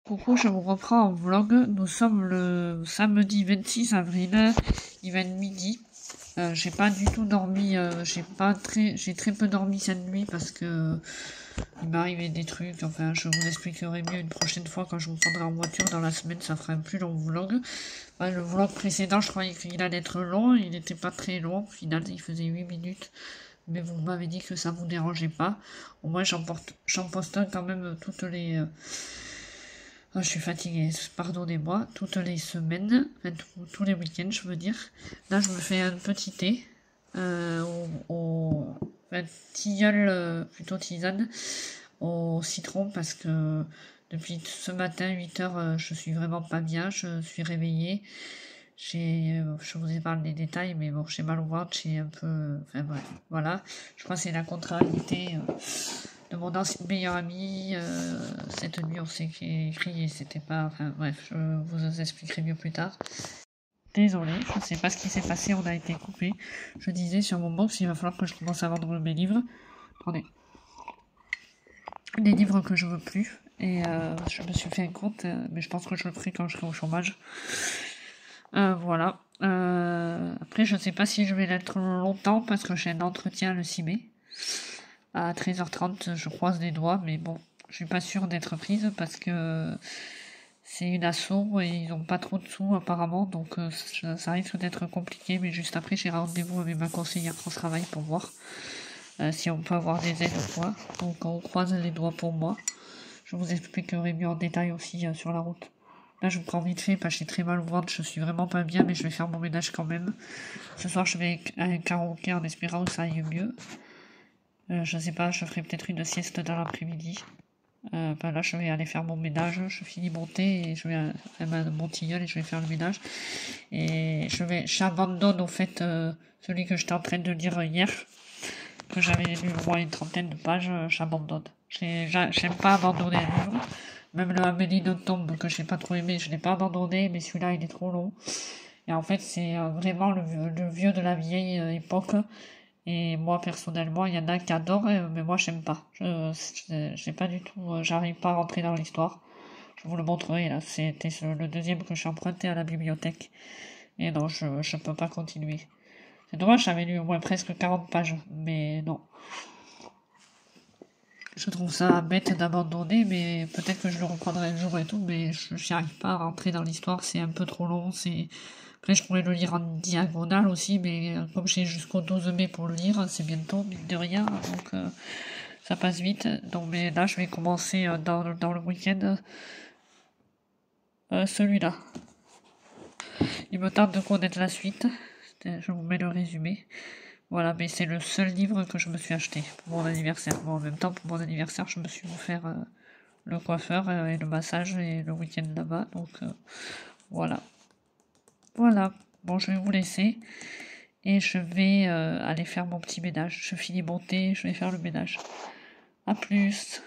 Coucou, je vous reprends en vlog. Nous sommes le samedi 26 avril, il va être midi. J'ai pas du tout dormi, j'ai très peu dormi cette nuit parce que il m'est arrivé des trucs. Enfin, je vous expliquerai mieux une prochaine fois quand je vous prendrai en voiture dans la semaine. Ça fera un plus long vlog. Le vlog précédent, je croyais qu'il allait être long. Il n'était pas très long. Au final, il faisait 8 minutes. Mais vous m'avez dit que ça vous dérangeait pas. Au moins, j'en poste un quand même toutes les... Oh, je suis fatiguée, pardonnez-moi, toutes les semaines, enfin, tous les week-ends, je veux dire. Là, je me fais un petit thé, enfin, tilleul, plutôt tisane, au citron, parce que depuis ce matin, 8 heures, je suis vraiment pas bien, je suis réveillée. Je vous épargne les détails, mais bon, j'ai mal au ventre, j'ai un peu, enfin bref, voilà. Je crois que c'est la contrariété de mon meilleur ami. Cette nuit, on s'est écrit et c'était pas, enfin bref, je vous expliquerai mieux plus tard. Désolée, je sais pas ce qui s'est passé, on a été coupé. Je disais sur mon box, il va falloir que je commence à vendre mes livres. Attendez. Les livres que je veux plus. Et je me suis fait un compte, mais je pense que je le ferai quand je serai au chômage. Voilà. Après, je sais pas si je vais l'être longtemps parce que j'ai un entretien le 6 mai. À 13h30, je croise les doigts, mais bon, je suis pas sûre d'être prise parce que c'est une asso et ils ont pas trop de sous apparemment, donc ça risque d'être compliqué, mais juste après, j'ai rendez-vous avec ma conseillère au travail pour voir si on peut avoir des aides ou quoi. Donc on croise les doigts pour moi. Je vous expliquerai mieux en détail aussi sur la route. Là, je me prends vite fait parce que j'ai très mal au ventre, je suis vraiment pas bien, mais je vais faire mon ménage quand même. Ce soir, je vais à un karaoké en espérant que ça aille mieux. Je sais pas, je ferai peut-être une sieste dans l'après-midi. Là, je vais aller faire mon ménage, je finis mon thé et je vais à mon tilleul et je vais faire le ménage. Et j'abandonne au fait celui que j'étais en train de lire hier, que j'avais lu au moins une trentaine de pages, j'abandonne. J'aime pas abandonner un livre. Même le Amélie Nothomb que j'ai pas trop aimé, je l'ai pas abandonné, mais celui-là il est trop long. Et en fait, c'est vraiment le vieux de la vieille époque. Et moi, personnellement, il y en a qui adorent, mais moi, j'aime pas. J'ai pas du tout, j'arrive pas à rentrer dans l'histoire. Je vous le montrerai, là. C'était le deuxième que j'ai emprunté à la bibliothèque. Et non, je peux pas continuer. C'est dommage, j'avais lu au moins presque 40 pages, mais non. Je trouve ça bête d'abandonner, mais peut-être que je le reprendrai un jour et tout, mais je n'y arrive pas à rentrer dans l'histoire, c'est un peu trop long, Après, je pourrais le lire en diagonale aussi, mais comme j'ai jusqu'au 12 mai pour le lire, c'est bientôt, mine de rien, donc ça passe vite. Donc, mais là, je vais commencer dans le week-end celui-là. Il me tente de connaître la suite. Je vous mets le résumé. Voilà, mais c'est le seul livre que je me suis acheté pour mon anniversaire. Bon, en même temps, pour mon anniversaire, je me suis offert le coiffeur et le massage et le week-end là-bas. Donc, voilà. Voilà. Bon, je vais vous laisser. Et je vais aller faire mon petit ménage. Je finis mon thé, je vais faire le ménage. A plus.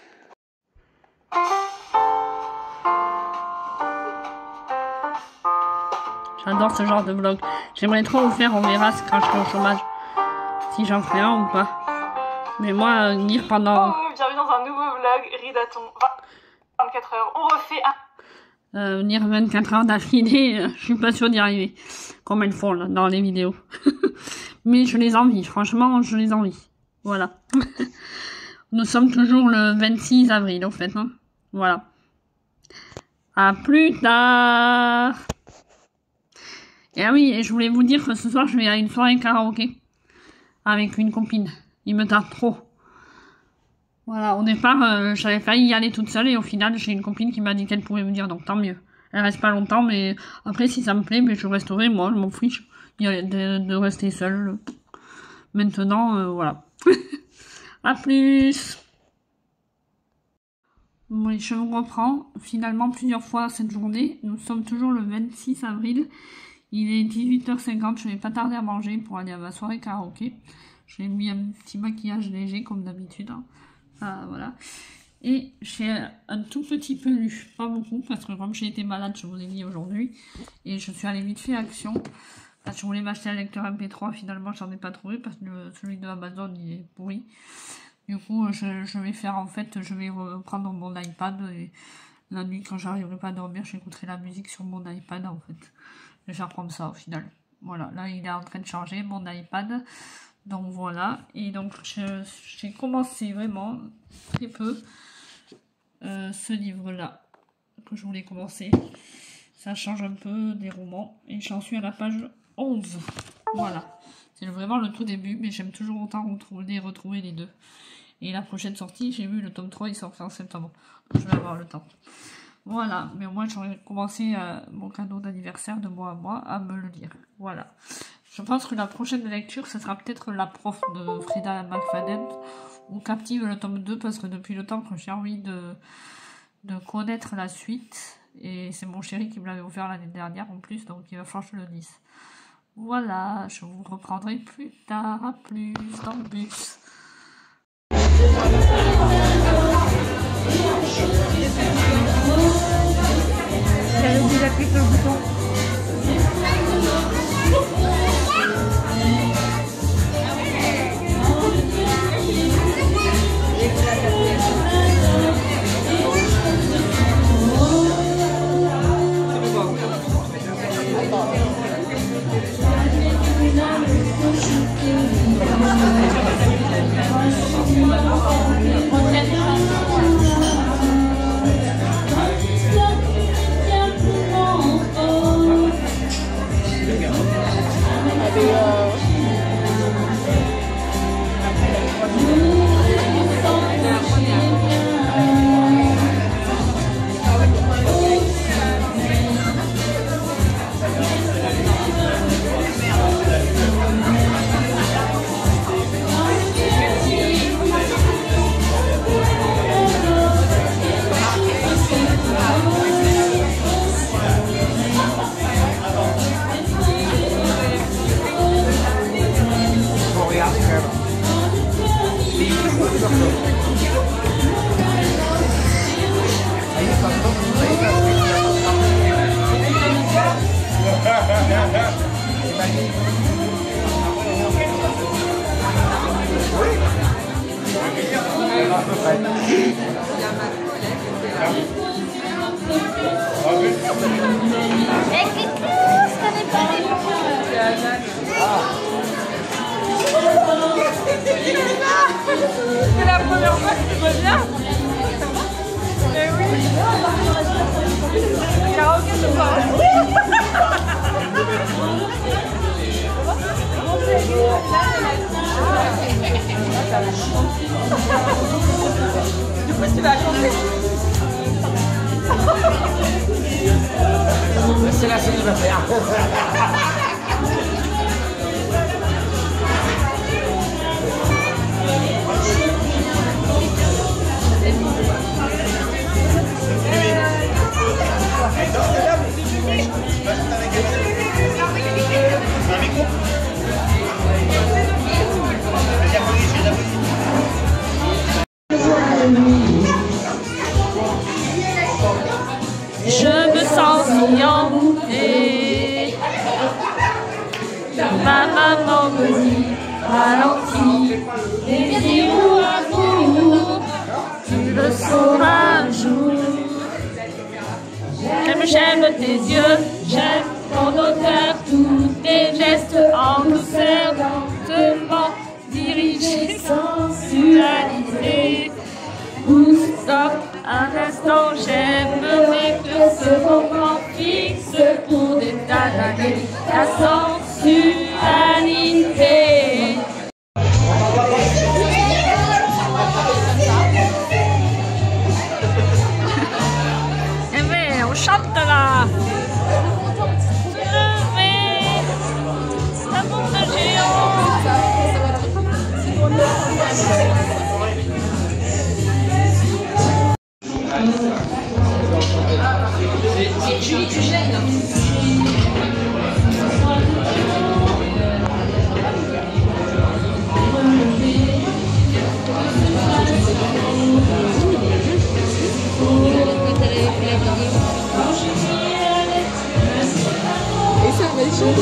J'adore ce genre de vlog. J'aimerais trop vous faire, on verra quand je serai au chômage. Si j'en ferai un ou pas. Mais moi, lire pendant... bienvenue dans un nouveau vlog, Ridaton. 24 heures, on refait un... lire 24 heures d'affilée, je suis pas sûre d'y arriver. Comme elles font là, dans les vidéos. Mais je les envie, franchement, je les envie. Voilà. Nous sommes toujours le 26 avril, au fait. Hein. Voilà. À plus tard. Et ah oui, et je voulais vous dire que ce soir, je vais à une soirée karaoké. Avec une copine. Il me tarde trop. Voilà, au départ, j'avais failli y aller toute seule et au final, j'ai une copine qui m'a dit qu'elle pouvait venir, donc tant mieux. Elle reste pas longtemps, mais après, si ça me plaît, mais je resterai, moi, je m'en fiche de rester seule. Maintenant, voilà. À plus. Oui, je vous reprends. Finalement, plusieurs fois cette journée. Nous sommes toujours le 26 avril. Il est 18h50, je vais pas tarder à manger pour aller à ma soirée karaoké. J'ai mis un petit maquillage léger comme d'habitude. Hein. Voilà. Et j'ai un tout petit peu lu, pas beaucoup, parce que comme j'ai été malade, je vous ai dit aujourd'hui, et je suis allée vite fait à Action. Parce que je voulais m'acheter un lecteur MP3, finalement j'en ai pas trouvé, parce que celui de Amazon il est pourri. Du coup, je vais faire en fait, je vais reprendre mon iPad et La nuit, quand j'arriverai pas à dormir, j'écouterai la musique sur mon iPad, en fait. Je vais faire comme ça, au final. Voilà, là, il est en train de charger mon iPad. Donc, voilà. Et donc, j'ai commencé vraiment très peu ce livre-là que je voulais commencer. Ça change un peu des romans. Et j'en suis à la page 11. Voilà. C'est vraiment le tout début, mais j'aime toujours autant retrouver les deux. Et la prochaine sortie, j'ai vu le tome 3, il sort en septembre. Donc, je vais avoir le temps. Voilà, mais au moins j'aurais commencé mon cadeau d'anniversaire de moi à moi à me le lire. Voilà. Je pense que la prochaine lecture, ce sera peut-être La prof de Frida McFadden ou Captive le tome 2, parce que depuis le temps que j'ai envie de connaître la suite, et c'est mon chéri qui me l'avait offert l'année dernière en plus, donc il va falloir que je le dise. Voilà, je vous reprendrai plus tard, à plus dans le bus. J'avais déjà cliqué le bouton. C'est la première fois que tu vois bien. Mais oui. Karaoké, c'est pas. Du coup, tu vas chanter. C'est la scène qui va faire. Je me sens si envoûtée. Ma maman me dit ralentis, désir à vous, tu le sauras un jour. J'aime tes yeux, j'aime ton odeur, tous tes gestes en douceur, lentement dirigés, sensualisés. Stop un instant, j'aimerais que ce moment fixe pour des tas d'années la sensualité. Eh ben, on chante là. L'amour de géant. Julie, tu gênes. Et ça va être chaud.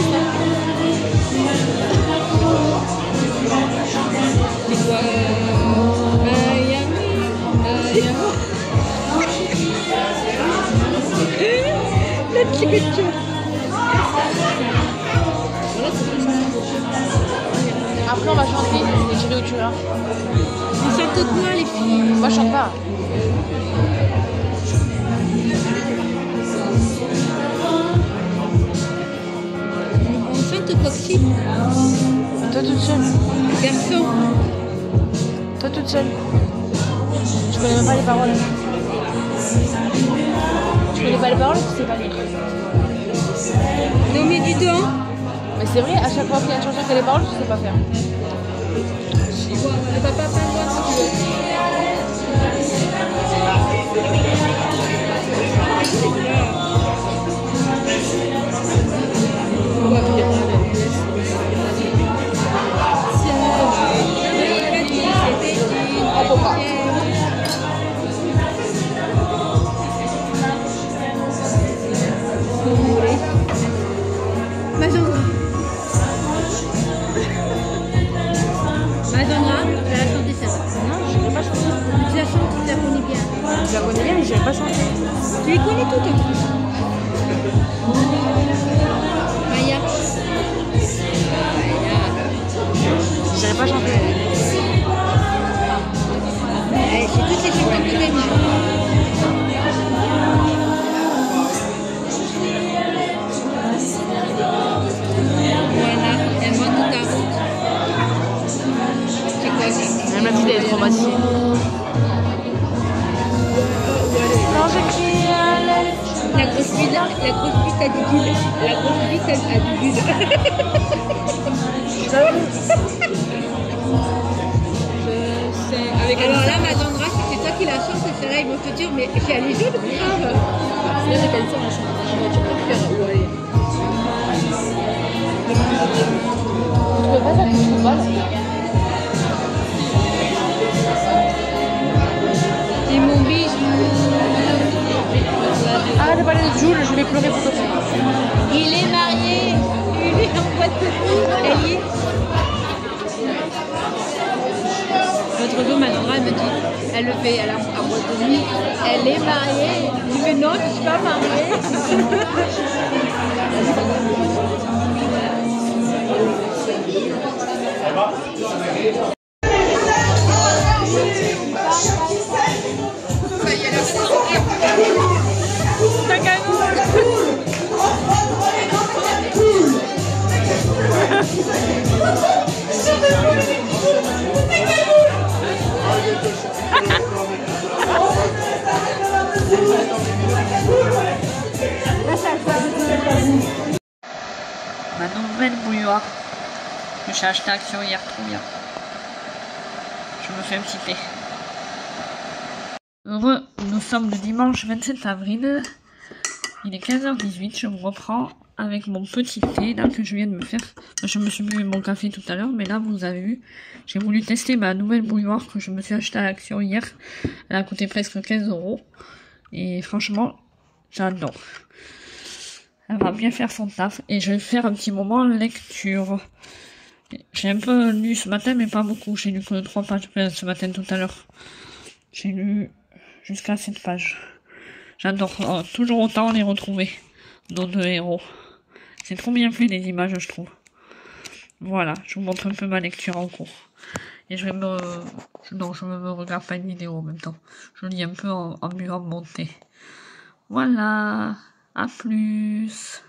Après, on va chanter. Et j'irai où tu vas. Ils chantent quoi, les filles? Moi, je chante pas. On chante Coxy. Toi toute seule. Garçon. Toi toute seule. Tu connais même pas les paroles. Tu connais pas les paroles, tu sais pas lire. Non mais dis donc. Mais c'est vrai, à chaque fois qu'il y a une chanson qui a les paroles, tu sais pas faire. Le papa pas le droit si tu veux. Madonna, je vais la chanter celle-là. Non, je ne pas chanter. Tu la chantes, tu la connais bien. Je la connais bien, mais je ne pas chanter. Tu les connais toutes. Maya. Je n'irai pas chanter. C'est toutes les chansons que tu aimes. Voilà, elle monte ta route. C'est quoi ça? Elle m'a dit d'être traumatisée. Non, j'écris La grosse bite a du bulle. La grosse bite a du bulle. Alors là, Madandra, si c'est toi qui la chantes, c'est là, ils vont te dire, mais elle est jolie, grave. C'est bien, quelle scène, la chanson. Tu préfères où aller. Tu peux pas ça, tu trouves pas là. C'est mon bijou. Ah, de parler de Jules, je vais pleurer pour toi. Il est marié. Il est en boîte de nuit. Elle y est. L'autre jour, Madandra, elle me dit, elle le fait, elle est en boîte de nuit. Elle est mariée. Je dis, mais non, je suis pas mariée. Ma nouvelle bouilloire que j'ai acheté à Action hier, trop bien. Je me fais un petit thé. Heureux, nous sommes le dimanche 27 avril. Il est 15h18, je vous reprends avec mon petit thé là que je viens de me faire. Je me suis bu mon café tout à l'heure, mais là vous avez vu, j'ai voulu tester ma nouvelle bouilloire que je me suis acheté à Action hier. Elle a coûté presque 15 €. Et franchement, j'adore. Elle va bien faire son taf. Et je vais faire un petit moment lecture. J'ai un peu lu ce matin, mais pas beaucoup. J'ai lu que 3 pages ce matin tout à l'heure. J'ai lu jusqu'à 7 pages. J'adore toujours autant les retrouver. Nos deux héros. C'est trop bien fait les images, je trouve. Voilà, je vous montre un peu ma lecture en cours. Et je vais me... Non, je ne me regarde pas une vidéo en même temps. Je lis un peu en buvant mon thé. Voilà, à plus.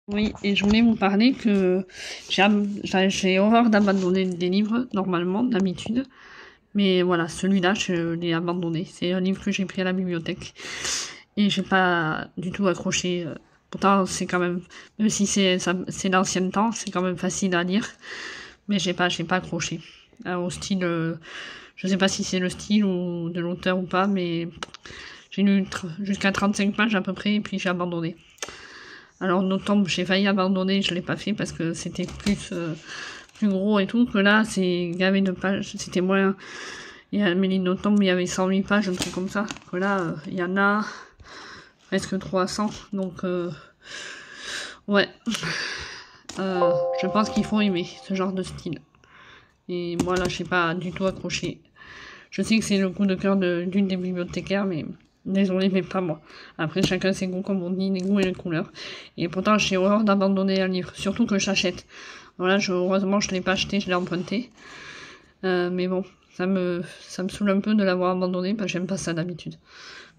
Oui, et je voulais vous parler que j'ai horreur d'abandonner des livres, normalement, d'habitude. Mais voilà, celui-là, je l'ai abandonné. C'est un livre que j'ai pris à la bibliothèque. Et j'ai pas du tout accroché. Pourtant, c'est quand même... Même si c'est l'ancien temps, c'est quand même facile à lire. Mais j'ai pas accroché. Au style... je sais pas si c'est le style ou de l'auteur ou pas, mais... J'ai lu jusqu'à 35 pages à peu près, et puis j'ai abandonné. Alors, Notomb, j'ai failli abandonner, je l'ai pas fait parce que c'était plus gros et tout, que là, c'est gavé de pages, c'était moins... Il y a Méline Notomb, il y avait 108 pages, un truc comme ça. Que là, il y en a presque 300, donc... ouais. Je pense qu'il faut aimer ce genre de style. Et moi, là, je n'ai pas du tout accroché. Je sais que c'est le coup de cœur d'une des bibliothécaires, mais Désolée, mais pas moi. Après, chacun ses goûts, comme on dit, les goûts et les couleurs. Et pourtant, j'ai horreur d'abandonner un livre, surtout que j'achète. Voilà, heureusement, je l'ai pas acheté, je l'ai emprunté. Mais bon, ça me saoule un peu de l'avoir abandonné, parce que j'aime pas ça d'habitude.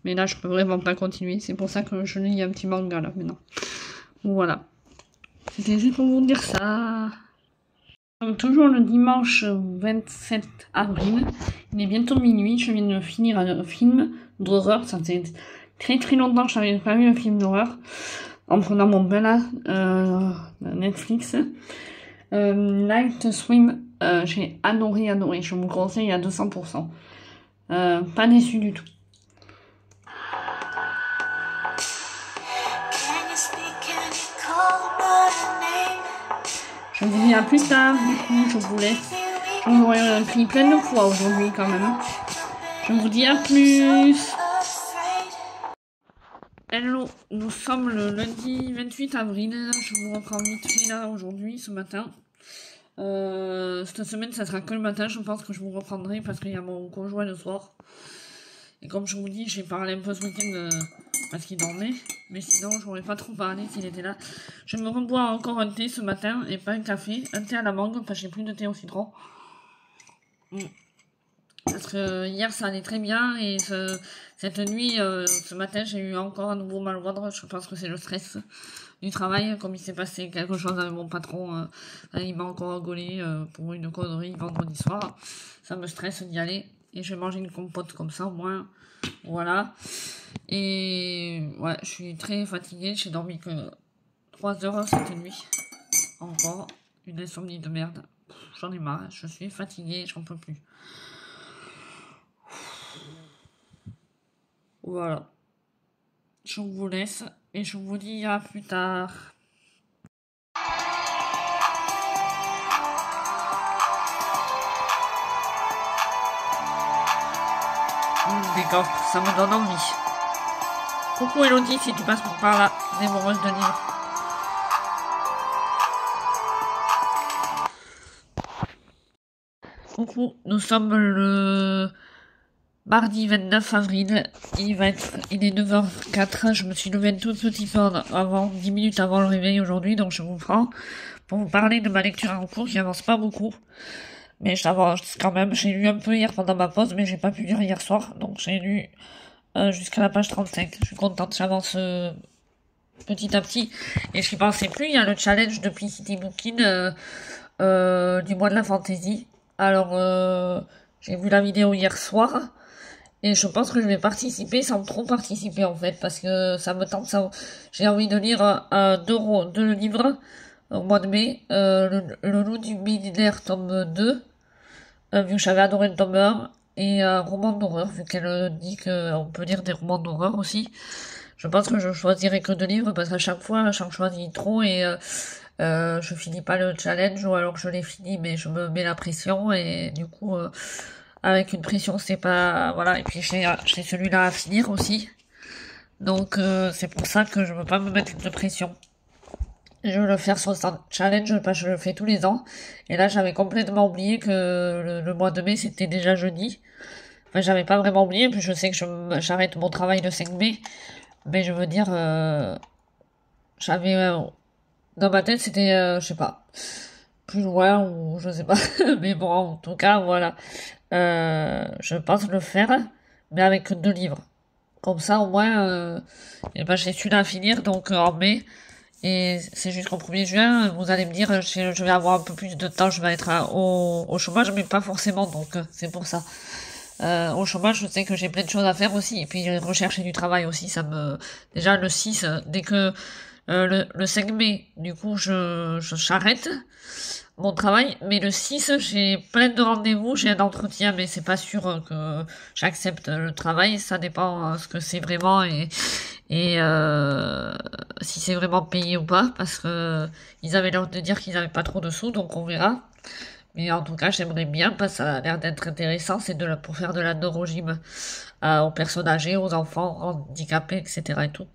Mais là, je peux vraiment pas continuer. C'est pour ça que je lis un petit manga, là, maintenant. Voilà. C'était juste pour vous dire ça. Donc, toujours le dimanche 27 avril. Il est bientôt minuit. Je viens de finir un film d'horreur. Ça fait très très longtemps que je n'avais pas vu un film d'horreur. En prenant mon bain là, Netflix. Night Swim. J'ai adoré. Je vous conseille à 200%. Pas déçu du tout. Je vous dis à plus tard, du coup, je vous laisse. Je vous aurais pris plein de fois aujourd'hui quand même. Je vous dis à plus. Hello, nous sommes le lundi 28 avril. Je vous reprends vite fait là aujourd'hui, ce matin. Cette semaine, ça sera que le matin. Je pense que je vous reprendrai parce qu'il y a mon conjoint le soir. Et comme je vous dis, j'ai parlé un peu ce week-end parce qu'il dormait. Mais sinon, je n'aurais pas trop parlé s'il était là. Je me rebois encore un thé ce matin et pas un café. Un thé à la mangue parce que j'ai plus de thé au citron. Parce que hier, ça allait très bien. Et cette nuit, ce matin, j'ai eu encore un nouveau mal au ventre. Je pense que c'est le stress du travail. Comme il s'est passé quelque chose avec mon patron, il m'a encore engueulé pour une connerie vendredi soir. Ça me stresse d'y aller. Et je vais manger une compote comme ça au moins. Voilà. Et ouais, je suis très fatiguée. J'ai dormi que 3 heures cette nuit. Encore. Une insomnie de merde. J'en ai marre. Je suis fatiguée. J'en peux plus. Voilà. Je vous laisse. Et je vous dis à plus tard. D'accord, ça me donne envie. Coucou Elodie, si tu passes par là, dévoreuse de livres. Coucou, nous sommes le mardi 29 avril. Il est 9h04. Je me suis levée un tout petit peu avant, 10 minutes avant le réveil aujourd'hui, donc je vous prends pour vous parler de ma lecture en cours qui avance pas beaucoup. Mais j'avance quand même. J'ai lu un peu hier pendant ma pause, mais j'ai pas pu lire hier soir. Donc j'ai lu jusqu'à la page 35. Je suis contente, j'avance petit à petit. Et je n'y pensais plus, il y a le challenge depuis City Booking du mois de la fantasy. Alors j'ai vu la vidéo hier soir. Et je pense que je vais participer sans trop participer en fait. Parce que ça me tente. J'ai envie de lire deux livres au mois de mai. Le loup du millénaire tome 2. Vu que j'avais adoré le tome 1, et un roman d'horreur, vu qu'elle dit qu'on peut lire des romans d'horreur aussi. Je pense que je choisirai que 2 livres, parce qu'à chaque fois, j'en choisis trop, et je finis pas le challenge, ou alors je l'ai fini, mais je me mets la pression, et du coup, avec une pression, c'est pas... Voilà, et puis j'ai celui-là à finir aussi. Donc, c'est pour ça que je veux pas me mettre de pression. Je veux le faire sur le challenge parce que je le fais tous les ans. Et là, j'avais complètement oublié que le mois de mai, c'était déjà jeudi. Enfin, j'avais pas vraiment oublié, puis je sais que j'arrête mon travail le 5 mai. Mais je veux dire, j'avais... dans ma tête, c'était, je sais pas, plus loin ou je sais pas. Mais bon, en tout cas, voilà. Je pense le faire, mais avec 2 livres. Comme ça, au moins, j'ai celui-là à finir, donc en mai. Et c'est jusqu'au 1er juin, vous allez me dire, je vais avoir un peu plus de temps, je vais être au chômage, mais pas forcément, donc c'est pour ça. Au chômage, je sais que j'ai plein de choses à faire aussi, et puis rechercher du travail aussi, déjà le 6, dès que le 5 mai, du coup, j'arrête mon travail, mais le 6, j'ai plein de rendez-vous, j'ai un entretien, mais c'est pas sûr que j'accepte le travail, ça dépend ce que c'est vraiment, et si c'est vraiment payé ou pas, parce que ils avaient l'air de dire qu'ils n'avaient pas trop de sous, donc on verra. Mais en tout cas, j'aimerais bien, parce que ça a l'air d'être intéressant, c'est pour faire de la neurogym aux personnes âgées, aux enfants handicapés, etc. et tout.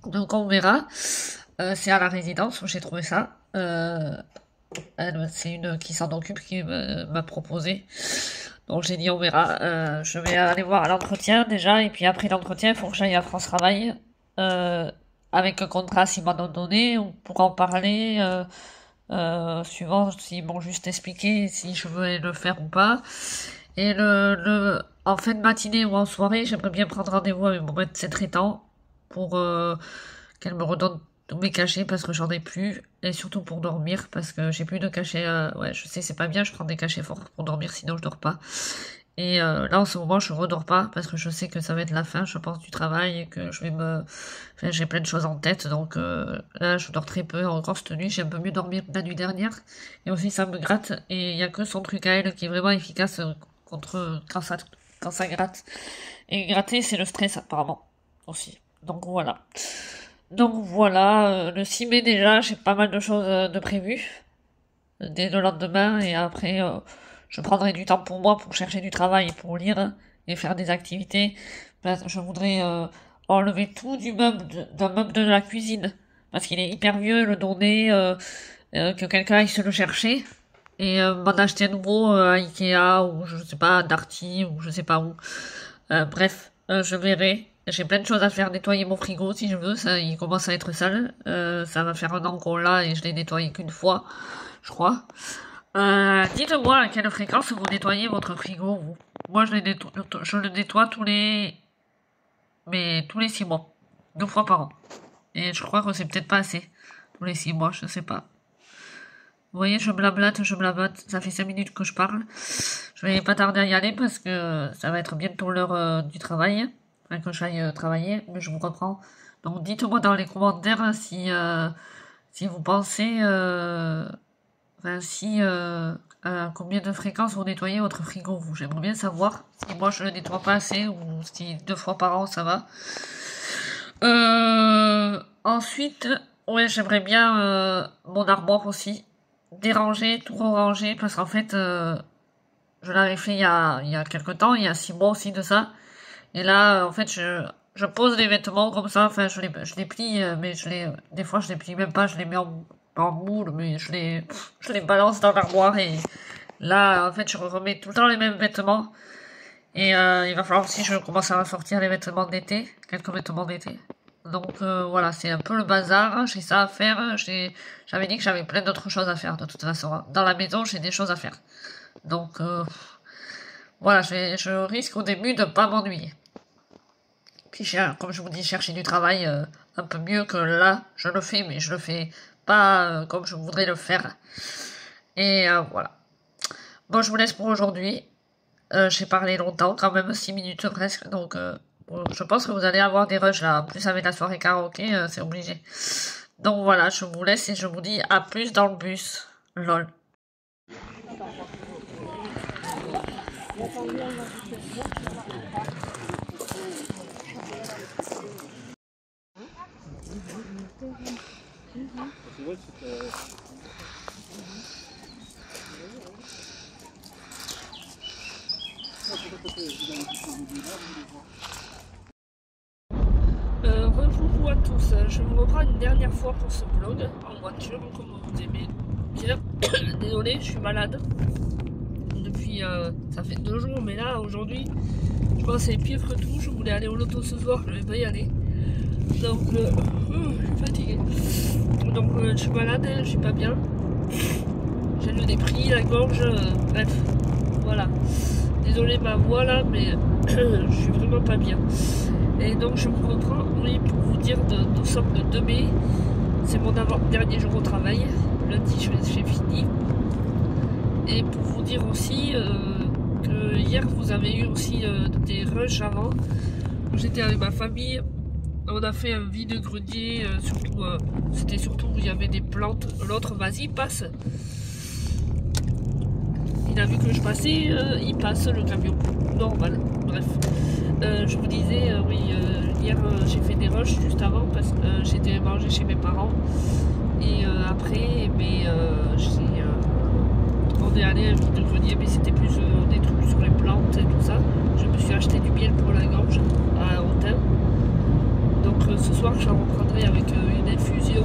Donc on verra. C'est à la résidence où j'ai trouvé ça. C'est une qui s'en occupe qui m'a proposé. Donc j'ai dit on verra. Je vais aller voir l'entretien déjà, et puis après l'entretien, il faut que j'aille à France Travail avec un contrat s'ils m'en ont donné, pour en parler, suivant s'ils m'ont juste expliqué si je veux le faire ou pas. Et en fin de matinée ou en soirée, j'aimerais bien prendre rendez-vous avec mon médecin traitant pour qu'elle me redonne tous mes cachets parce que j'en ai plus, et surtout pour dormir parce que j'ai plus de cachets. Ouais, je sais, c'est pas bien, je prends des cachets forts pour dormir, sinon je dors pas. Et là en ce moment je redors pas parce que je sais que ça va être la fin, je pense, du travail, et que enfin, j'ai plein de choses en tête, donc là je dors très peu. Encore cette nuit j'ai un peu mieux dormi que la nuit dernière, et aussi ça me gratte, et il y a que son truc à elle qui est vraiment efficace contre quand ça gratte. Et gratter c'est le stress apparemment aussi. Donc voilà. Le 6 mai déjà, j'ai pas mal de choses de prévues dès le lendemain, et après je prendrai du temps pour moi, pour chercher du travail, pour lire et faire des activités. Je voudrais enlever tout d'un meuble de la cuisine parce qu'il est hyper vieux, le donner, que quelqu'un aille se le chercher et m'en acheter un nouveau à Ikea ou je sais pas, à Darty ou je sais pas où. Bref, je verrai. J'ai plein de choses à faire, nettoyer mon frigo si je veux, ça il commence à être sale. Ça va faire un an qu'on l'a et je l'ai nettoyé qu'une fois, je crois. Dites-moi à quelle fréquence vous nettoyez votre frigo, vous. Moi je le nettoie tous les 6 mois. 2 fois par an. Et je crois que c'est peut-être pas assez. Tous les 6 mois, je sais pas. Vous voyez, je blablate, ça fait 5 minutes que je parle. Je vais pas tarder à y aller parce que ça va être bientôt l'heure du travail. Enfin, que j'aille travailler, mais je vous comprends. Donc dites-moi dans les commentaires si vous pensez combien de fréquences vous nettoyez votre frigo, vous. J'aimerais bien savoir si moi je le nettoie pas assez ou si 2 fois par an ça va. Ensuite, ouais, j'aimerais bien mon armoire aussi. Déranger, tout ranger, parce qu'en fait, je l'avais fait il y a quelque temps, il y a 6 mois aussi de ça. Et là, en fait, je pose les vêtements comme ça, enfin, je les plie, mais des fois, je les plie même pas, je les mets en moule, mais je les balance dans l'armoire, et là, en fait, je remets tout le temps les mêmes vêtements. Et il va falloir aussi que je commence à sortir les vêtements d'été, quelques vêtements d'été. Donc voilà, c'est un peu le bazar, j'ai ça à faire, j'avais dit que j'avais plein d'autres choses à faire de toute façon. Dans la maison, j'ai des choses à faire. Donc voilà, je risque au début de pas m'ennuyer. Puis comme je vous dis, chercher du travail un peu mieux que là, je le fais, mais je le fais pas comme je voudrais le faire. Et voilà. Bon, je vous laisse pour aujourd'hui. J'ai parlé longtemps, quand même 6 minutes presque, donc je pense que vous allez avoir des rushs là, en plus avec la soirée karaoké, c'est obligé. Donc voilà, je vous laisse et je vous dis à plus dans le bus. LOL. Bonjour à tous, je vous reprends une dernière fois pour ce vlog en voiture, comme vous aimez dire. Désolée, je suis malade depuis ça fait 2 jours, mais là aujourd'hui je pense que c'est pire que tout. Je voulais aller au loto ce soir, je vais pas y aller, donc je suis fatiguée, donc je suis malade, je suis pas bien, j'ai le dépris, la gorge, bref, voilà. Désolée ma voix là, mais je suis vraiment pas bien. Et donc je vous reprends, oui, pour vous dire, nous sommes le 2 mai, c'est mon avant-dernier jour au travail, lundi j'ai fini. Et pour vous dire aussi que hier vous avez eu aussi des rushs avant, j'étais avec ma famille, on a fait un vide-grenier, c'était surtout où il y avait des plantes, l'autre vas-y passe. Il a vu que je passais, il passe le camion, normal, bref. Je vous disais, oui, hier j'ai fait des rushs juste avant parce que j'étais manger chez mes parents. Et après, on est allé à vide-grenier, mais c'était plus des trucs sur les plantes et tout ça. Je me suis acheté du miel pour la gorge à Autun. Donc ce soir, j'en reprendrai avec une infusion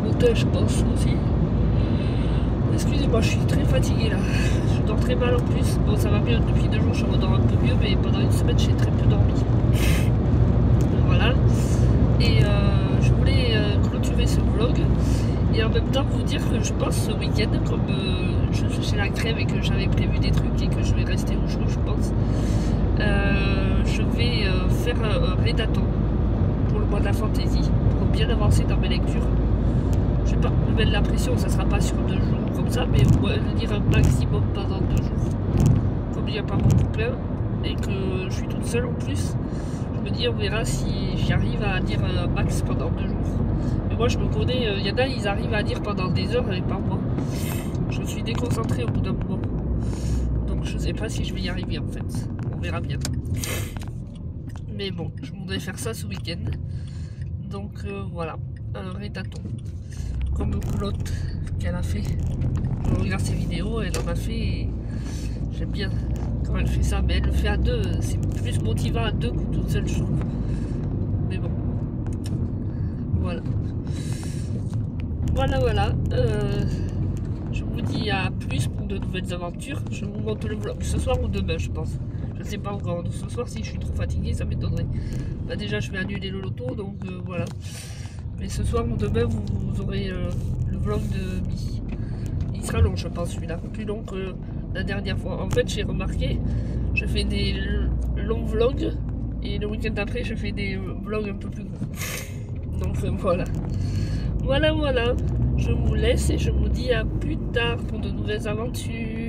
au thym, je pense aussi. Excusez-moi, je suis très fatiguée là. Je dors très mal en plus. Bon, ça va mieux depuis 2 jours, je redors un peu mieux, mais pendant une semaine, j'ai très peu dormi. Voilà. Et je voulais clôturer ce vlog et en même temps vous dire que je pense ce week-end, comme je suis chez la crève et que j'avais prévu des trucs et que je vais rester au chaud, je pense, je vais faire un rédaton pour le mois de la fantaisie pour bien avancer dans mes lectures. Je vais pas me mettre la pression, ça sera pas sur 2 jours comme ça, mais au moins lire un maximum pendant 2 jours. Comme il n'y a pas mon copain et que je suis toute seule en plus, je me dis on verra si j'arrive à lire un max pendant 2 jours. Mais moi je me connais, il y en a ils arrivent à lire pendant des heures et pas moi. Je suis déconcentrée au bout d'un moment. Donc je sais pas si je vais y arriver en fait. On verra bien. Mais bon, je voudrais faire ça ce week-end. Donc voilà, un rédaton. Comme Claude qu'elle a fait. Je regarde ses vidéos, elle en a fait et j'aime bien quand elle fait ça, mais elle le fait à 2, c'est plus motivant à 2 que toute seule, je trouve. Mais bon, voilà. Voilà. Je vous dis à plus pour de nouvelles aventures. Je vous montre le vlog ce soir ou demain, je pense. Je ne sais pas encore. Donc, ce soir, si je suis trop fatiguée, ça m'étonnerait. Bah, déjà, je vais annuler le loto, donc voilà. Mais ce soir ou demain, vous aurez le vlog de Mi. Il sera long, je pense, celui-là. Plus long que la dernière fois. En fait, j'ai remarqué, je fais des longs vlogs et le week-end d'après, je fais des vlogs un peu plus gros. Donc voilà. Voilà. Je vous laisse et je vous dis à plus tard pour de nouvelles aventures.